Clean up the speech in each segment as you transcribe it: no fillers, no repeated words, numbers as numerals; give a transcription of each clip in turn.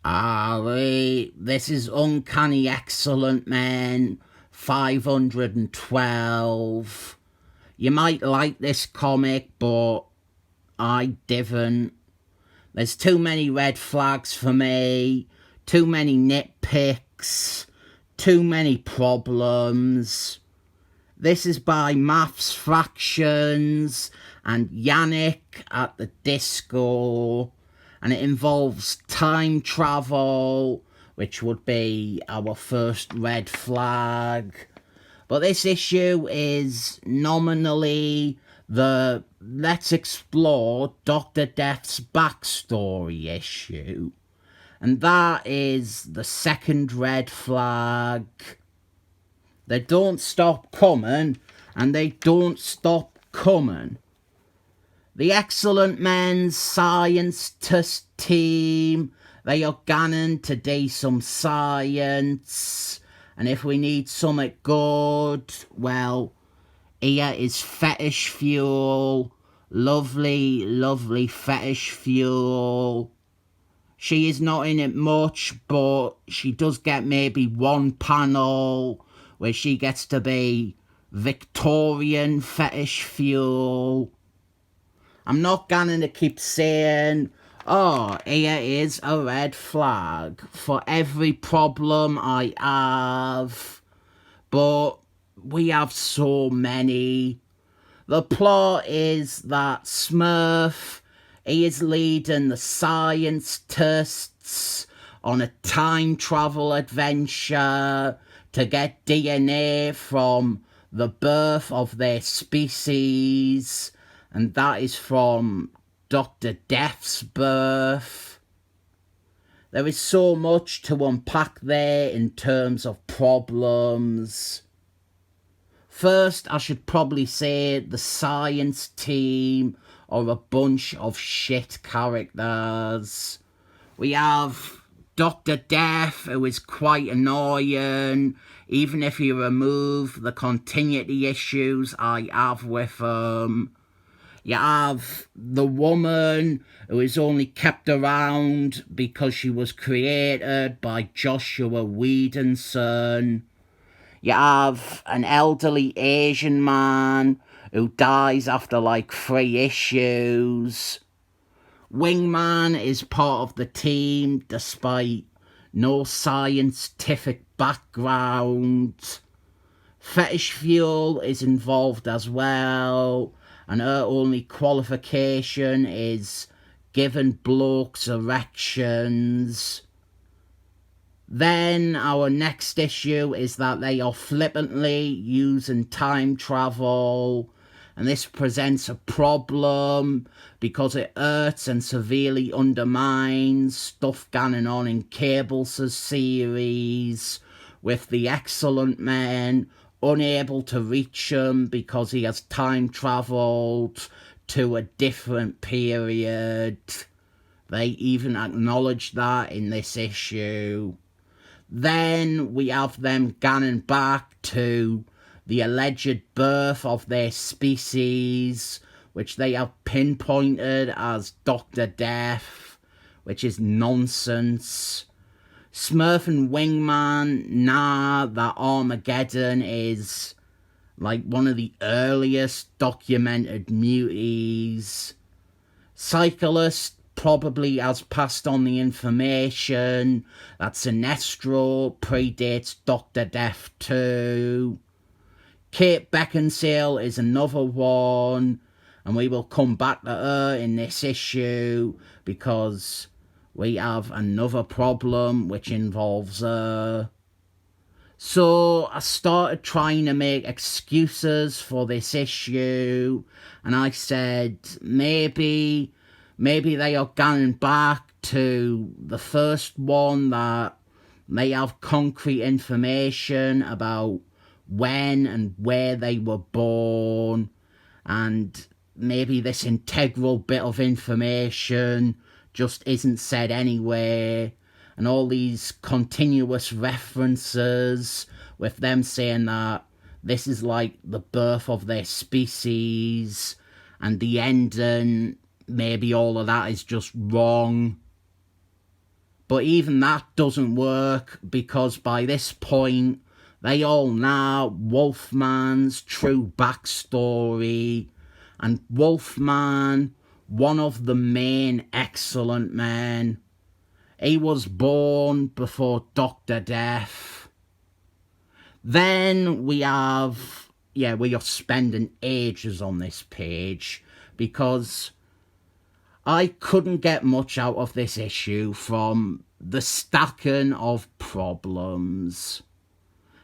This is Uncanny Excellent Men 512. You might like this comic, but I didn't. There's too many red flags for me, too many nitpicks, too many problems. This is by Maths Fractions and Yanick at the Disco, and it involves time travel, which would be our first red flag. But this issue is nominally the Let's Explore Dr. Death's backstory issue, and that is the second red flag. They don't stop coming, and they don't stop coming. The Excellent Men's scientist team, they are gunning to do some science, and if we need something good, well, here is fetish fuel. Lovely, lovely fetish fuel. She is not in it much, but she does get maybe one panel where she gets to be Victorian fetish fuel. I'm not going to keep saying, oh, here is a red flag for every problem I have, but we have so many. The plot is that Smurf, he is leading the scientists on a time travel adventure to get DNA from the birth of their species, and that is from Dr. Death's birth. There is so much to unpack there in terms of problems. First, I should probably say the science team are a bunch of shit characters. We have Dr. Death, who is quite annoying, even if you remove the continuity issues I have with him. You have the woman who is only kept around because she was created by Joshua Whedonson. You have an elderly Asian man who dies after like 3 issues. Wingman is part of the team despite no scientific background. Fetish Fuel is involved as well, and her only qualification is giving blokes erections. Then our next issue is that they are flippantly using time travel, and this presents a problem because it hurts and severely undermines stuff going on in Cable's series with the Excellent Men unable to reach him because he has time travelled to a different period. They even acknowledge that in this issue. Then we have them ganning back to the alleged birth of their species, which they have pinpointed as Dr. Death, which is nonsense. Smurf and Wingman, that Armageddon is like one of the earliest documented muties. Cyclist probably has passed on the information that Sinestro predates Dr. Death too. Kate Beckinsale is another one, and we will come back to her in this issue because we have another problem which involves her. So I started trying to make excuses for this issue, and I said maybe they are going back to the first one that may have concrete information about when and where they were born, and maybe this integral bit of information just isn't said anywhere, and all these continuous references with them saying that this is like the birth of their species, and the ending, maybe all of that is just wrong. But even that doesn't work, because by this point, they all know Wolfman's true backstory. And Wolfman, one of the main excellent men, he was born before Dr. Death. Then we are spending ages on this page, because I couldn't get much out of this issue from the stacking of problems.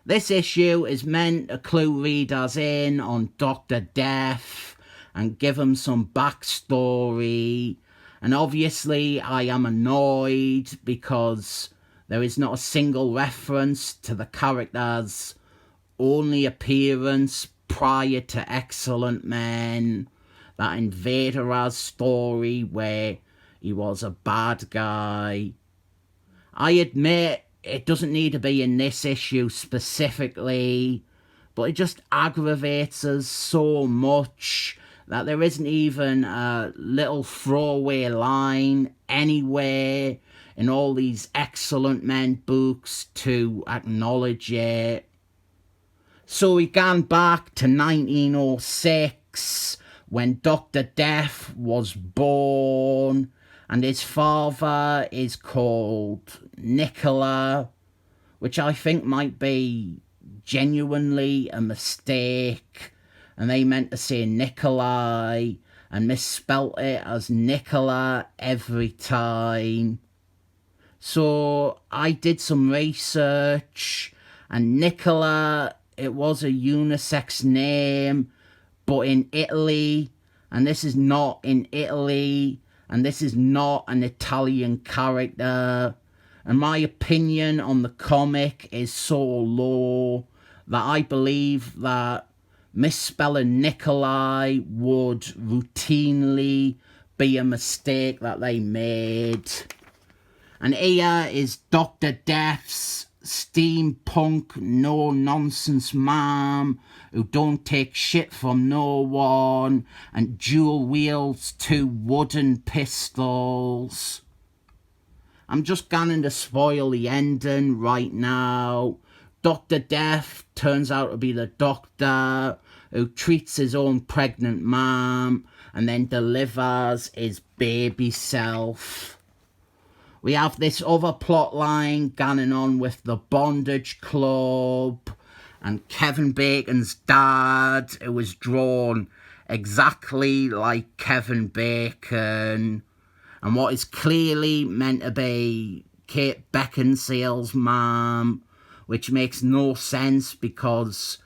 This issue is meant to clue readers in on Dr. Death and give them some backstory. And obviously I am annoyed because there is not a single reference to the character's only appearance prior to Excellent Men, that Invader's story where he was a bad guy. I admit it doesn't need to be in this issue specifically, but it just aggravates us so much that there isn't even a little throwaway line anywhere in all these Excellent Men books to acknowledge it. So we gone back to 1906 when Dr. Death was born, and his father is called Nicola, which I think might be genuinely a mistake, and they meant to say Nikolai and misspelt it as Nicola every time. So I did some research, and Nicola, it was a unisex name, but in Italy, and this is not in Italy, and this is not an Italian character, and my opinion on the comic is so low that I believe that misspelling Nikolai would routinely be a mistake that they made. And here is Dr. Death's steampunk, no-nonsense mom who don't take shit from no one and dual wields 2 wooden pistols. I'm just going to spoil the ending right now. Dr. Death turns out to be the doctor who treats his own pregnant mom and then delivers his baby self. We have this other plot line going on with the Bondage Club and Kevin Bacon's dad, who was drawn exactly like Kevin Bacon, and what is clearly meant to be Kate Beckinsale's mom, which makes no sense because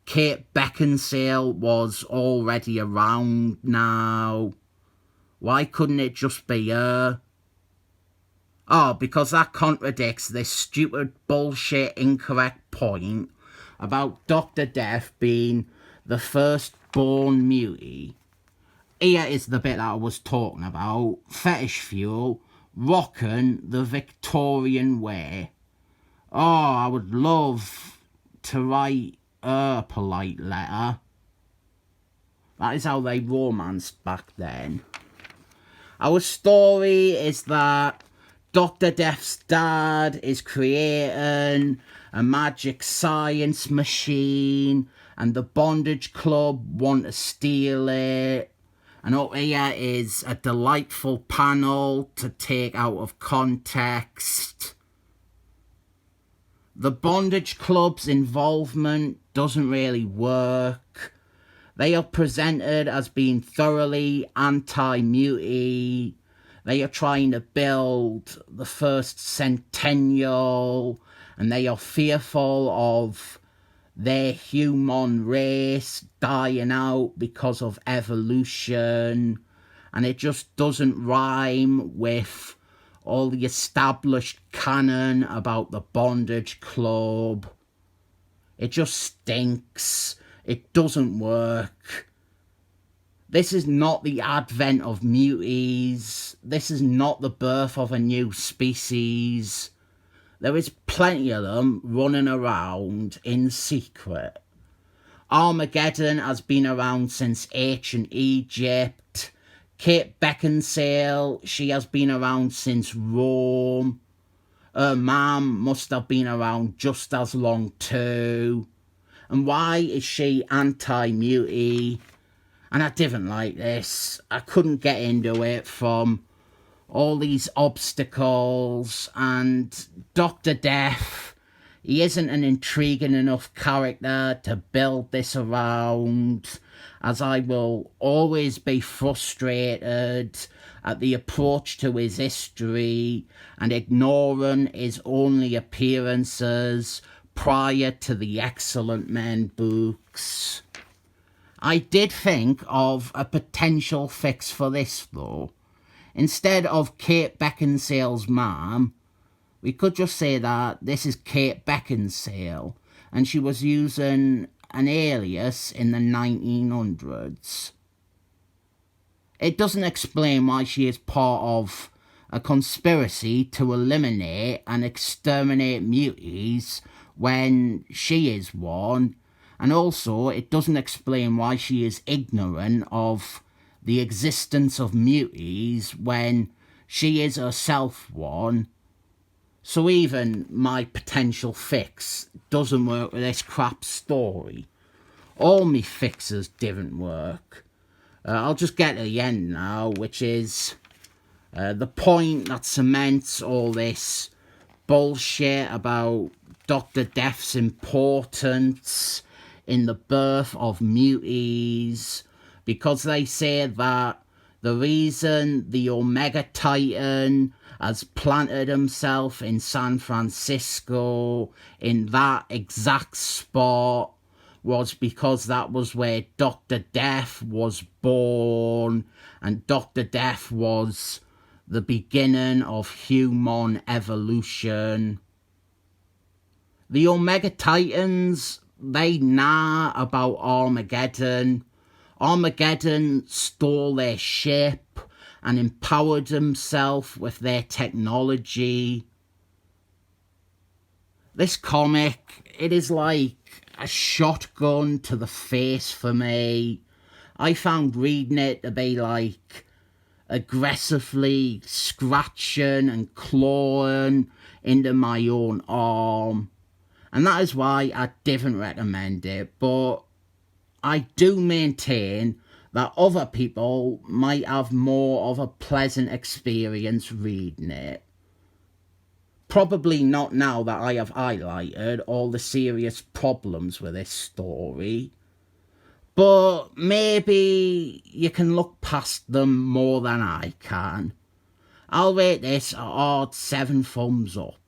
Kate Beckinsale was already around now. Why couldn't it just be her? Oh, because that contradicts this stupid bullshit incorrect point about Dr. Death being the first-born mutie. Here is the bit that I was talking about. Fetish Fuel, rocking the Victorian way. Oh, I would love to write a polite letter. That is how they romanced back then. Our story is that Dr. Death's dad is creating a magic science machine and the Bondage Club want to steal it. And up here is a delightful panel to take out of context. The Bondage Club's involvement doesn't really work. They are presented as being thoroughly anti-mutie. They are trying to build the first centennial, and they are fearful of their human race dying out because of evolution, and it just doesn't rhyme with all the established canon about the Bondage Club. It just stinks. It doesn't work. This is not the advent of muties. This is not the birth of a new species. There is plenty of them running around in secret. Armageddon has been around since ancient Egypt. Kate Beckinsale, she has been around since Rome. Her mum must have been around just as long too. And why is she anti-mutie? And I didn't like this. I couldn't get into it from all these obstacles, and Dr. Death, he isn't an intriguing enough character to build this around, as I will always be frustrated at the approach to his history and ignoring his only appearances prior to the Excellent Men books. I did think of a potential fix for this though. Instead of Kate Beckinsale's mum, we could just say that this is Kate Beckinsale and she was using an alias in the 1900s. It doesn't explain why she is part of a conspiracy to eliminate and exterminate muties when she is one, and also it doesn't explain why she is ignorant of the existence of muties when she is herself one. So even my potential fix doesn't work with this crap story. All me fixes didn't work. I'll just get to the end now, which is the point that cements all this bullshit about Dr. Death's importance in the birth of muties, because they say that the reason the Omega Titan has planted himself in San Francisco in that exact spot was because that was where Dr. Death was born, and Dr. Death was the beginning of human evolution. The Omega Titans, they know about Armageddon. Armageddon stole their ship and empowered himself with their technology. This comic, it is like a shotgun to the face for me. I found reading it to be like aggressively scratching and clawing into my own arm. And that is why I didn't recommend it, but I do maintain that other people might have more of a pleasant experience reading it. Probably not now that I have highlighted all the serious problems with this story, but maybe you can look past them more than I can. I'll rate this a odd 7 thumbs up.